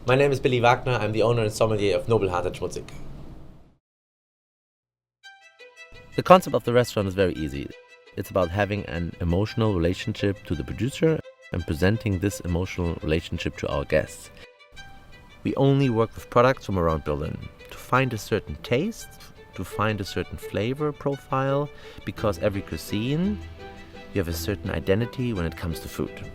My name is Billy Wagner. I'm the owner and sommelier of Nobelhart Schmutzig. The concept of the restaurant is very easy. It's about having an emotional relationship to the producer and presenting this emotional relationship to our guests. We only work with products from around Berlin to find a certain taste, to find a certain flavor profile, because every cuisine, you have a certain identity when it comes to food.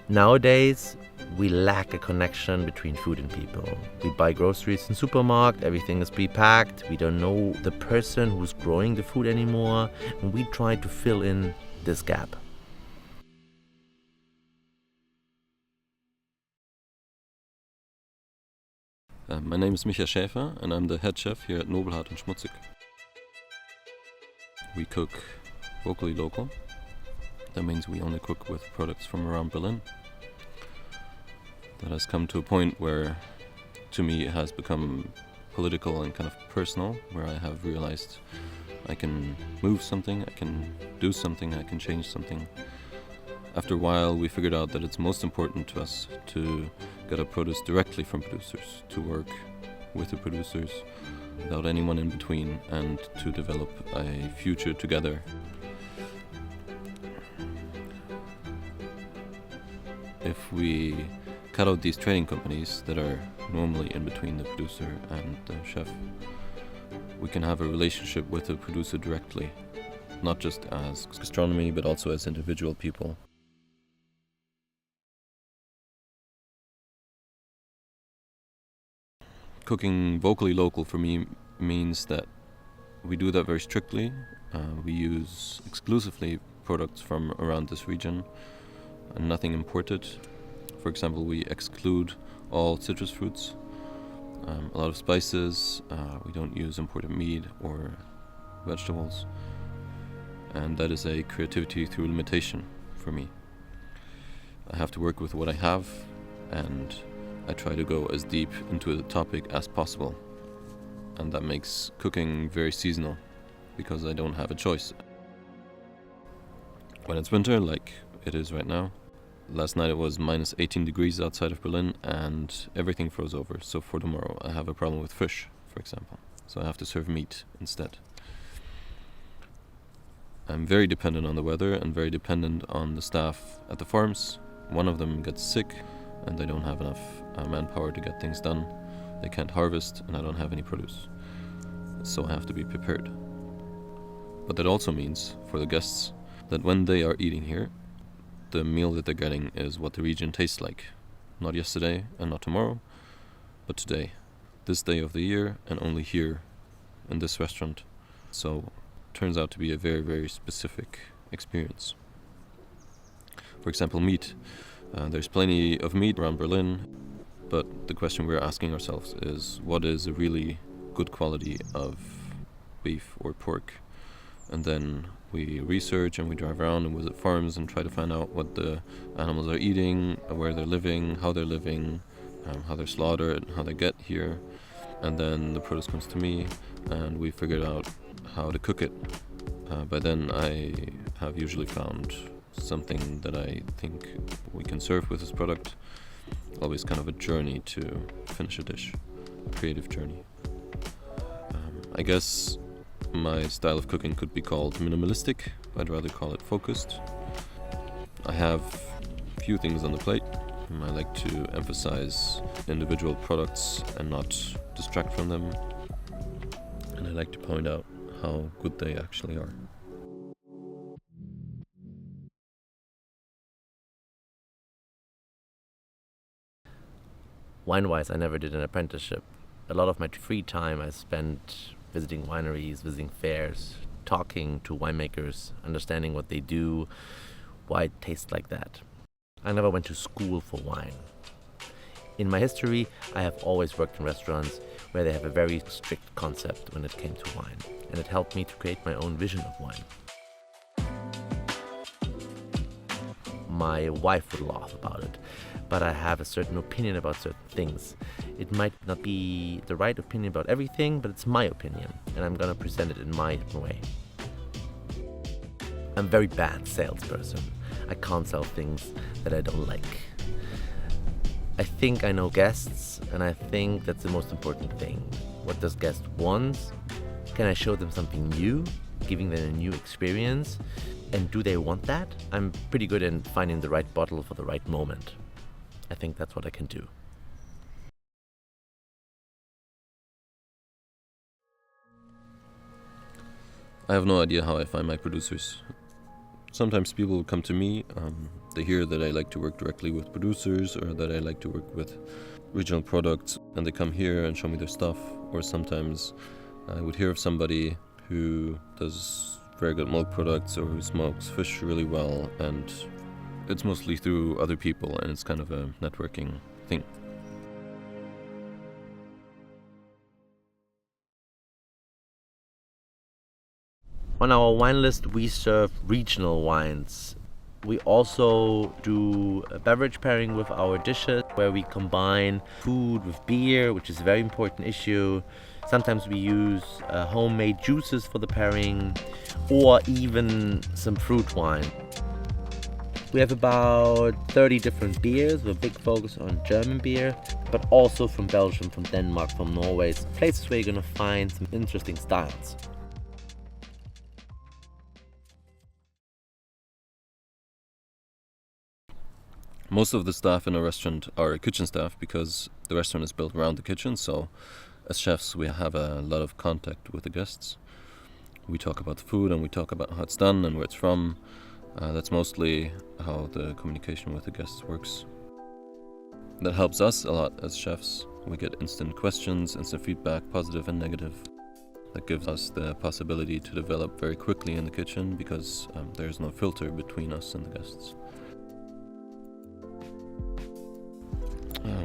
Nowadays, we lack a connection between food and people. We buy groceries in supermarket, everything is pre-packed, we don't know the person who's growing the food anymore, and we try to fill in this gap. My name is Michael Schäfer and I'm the head chef here at Nobelhart Schmutzig. We cook locally local. That means we only cook with products from around Berlin. That has come to a point where, to me, it has become political and kind of personal, where I have realized I can move something, I can do something, I can change something. After a while, we figured out that it's most important to us to get our produce directly from producers, to work with the producers without anyone in between, and to develop a future together. If we cut out these trading companies that are normally in between the producer and the chef, we can have a relationship with the producer directly, not just as gastronomy, but also as individual people. Cooking vocally local for me means that we do that very strictly. We use exclusively products from around this region and nothing imported. For example, we exclude all citrus fruits, a lot of spices. We don't use imported meat or vegetables, and that is a creativity through limitation for me. I have to work with what I have, and I try to go as deep into the topic as possible, and that makes cooking very seasonal because I don't have a choice. When it's winter, like it is right now, last night it was minus 18 degrees outside of Berlin and everything froze over. So for tomorrow I have a problem with fish, for example. So I have to serve meat instead. I'm very dependent on the weather and very dependent on the staff at the farms. One of them gets sick and they don't have enough manpower to get things done. They can't harvest and I don't have any produce. So I have to be prepared. But that also means for the guests that when they are eating here, the meal that they're getting is what the region tastes like. Not yesterday and not tomorrow, but today. This day of the year and only here in this restaurant. So it turns out to be a very, very specific experience. For example, meat. There's plenty of meat around Berlin, but the question we're asking ourselves is, what is a really good quality of beef or pork? And then we research and we drive around and visit farms and try to find out what the animals are eating, where they're living, how they're slaughtered, how they get here. And then the produce comes to me and we figured out how to cook it. By then I have usually found something that I think we can serve with this product. Always kind of a journey to finish a dish, a creative journey. I guess my style of cooking could be called minimalistic. I'd rather call it focused. I have few things on the plate. I like to emphasize individual products and not distract from them. And I like to point out how good they actually are. Wine-wise, I never did an apprenticeship. A lot of my free time I spent visiting wineries, visiting fairs, talking to winemakers, understanding what they do, why it tastes like that. I never went to school for wine. In my history, I have always worked in restaurants where they have a very strict concept when it came to wine, and it helped me to create my own vision of wine. My wife would laugh about it, but I have a certain opinion about certain things. It might not be the right opinion about everything, but it's my opinion, and I'm gonna present it in my way. I'm a very bad salesperson. I can't sell things that I don't like. I think I know guests, and I think that's the most important thing. What does guest want? Can I show them something new, giving them a new experience? And do they want that? I'm pretty good in finding the right bottle for the right moment. I think that's what I can do. I have no idea how I find my producers. Sometimes people come to me, they hear that I like to work directly with producers or that I like to work with regional products, and they come here and show me their stuff. Or sometimes I would hear of somebody who does very good milk products or who smokes fish really well, and it's mostly through other people, and it's kind of a networking thing. On our wine list, we serve regional wines. We also do a beverage pairing with our dishes, where we combine food with beer, which is a very important issue. Sometimes we use homemade juices for the pairing, or even some fruit wine. We have about 30 different beers with a big focus on German beer, but also from Belgium, from Denmark, from Norway. It's places where you're going to find some interesting styles. Most of the staff in a restaurant are kitchen staff because the restaurant is built around the kitchen, so as chefs we have a lot of contact with the guests. We talk about the food and we talk about how it's done and where it's from. That's mostly how the communication with the guests works. That helps us a lot as chefs. We get instant questions, instant feedback, positive and negative. That gives us the possibility to develop very quickly in the kitchen because there's no filter between us and the guests.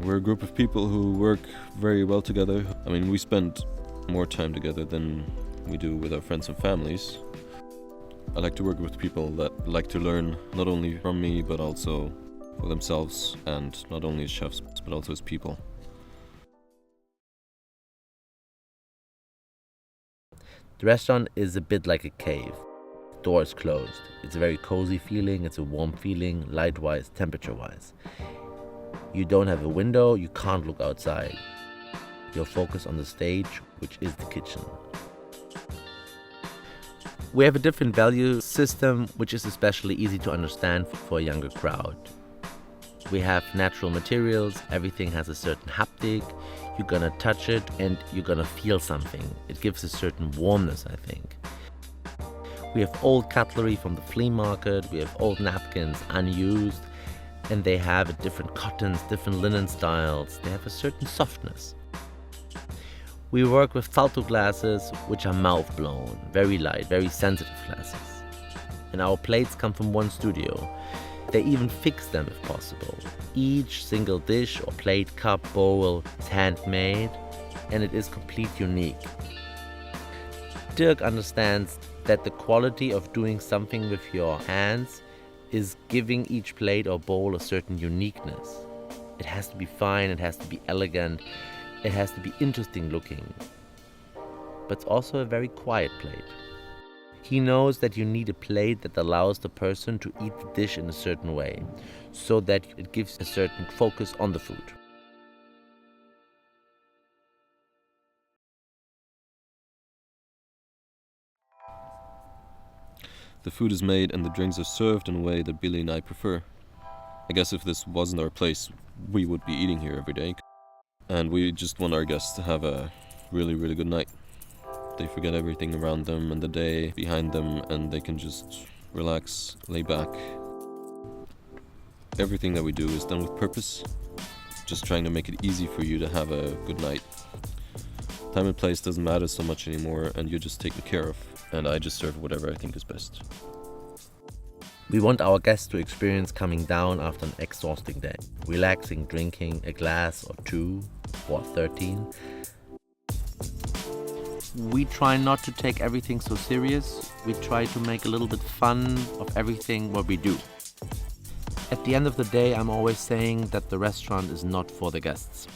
We're a group of people who work very well together. I mean, we spend more time together than we do with our friends and families. I like to work with people that like to learn not only from me, but also for themselves, and not only as chefs, but also as people. The restaurant is a bit like a cave. Doors closed. It's a very cozy feeling, it's a warm feeling, light-wise, temperature-wise. You don't have a window, you can't look outside. You're focused on the stage, which is the kitchen. We have a different value system, which is especially easy to understand for a younger crowd. We have natural materials, everything has a certain haptic. You're gonna touch it and you're gonna feel something. It gives a certain warmness, I think. We have old cutlery from the flea market, we have old napkins unused, and they have different cottons, different linen styles. They have a certain softness. We work with Salto glasses, which are mouth blown, very light, very sensitive glasses. And our plates come from one studio. They even fix them if possible. Each single dish or plate, cup, bowl is handmade, and it is completely unique. Dirk understands that the quality of doing something with your hands is giving each plate or bowl a certain uniqueness. It has to be fine, it has to be elegant, it has to be interesting looking. But it's also a very quiet plate. He knows that you need a plate that allows the person to eat the dish in a certain way, so that it gives a certain focus on the food. The food is made and the drinks are served in a way that Billy and I prefer. I guess if this wasn't our place, we would be eating here every day. And we just want our guests to have a really, really good night. They forget everything around them and the day behind them, and they can just relax, lay back. Everything that we do is done with purpose, just trying to make it easy for you to have a good night. Time and place doesn't matter so much anymore, and you're just taken care of, and I just serve whatever I think is best. We want our guests to experience coming down after an exhausting day, relaxing, drinking a glass or 2 or 13. We try not to take everything so serious. We try to make a little bit fun of everything what we do. At the end of the day, I'm always saying that the restaurant is not for the guests.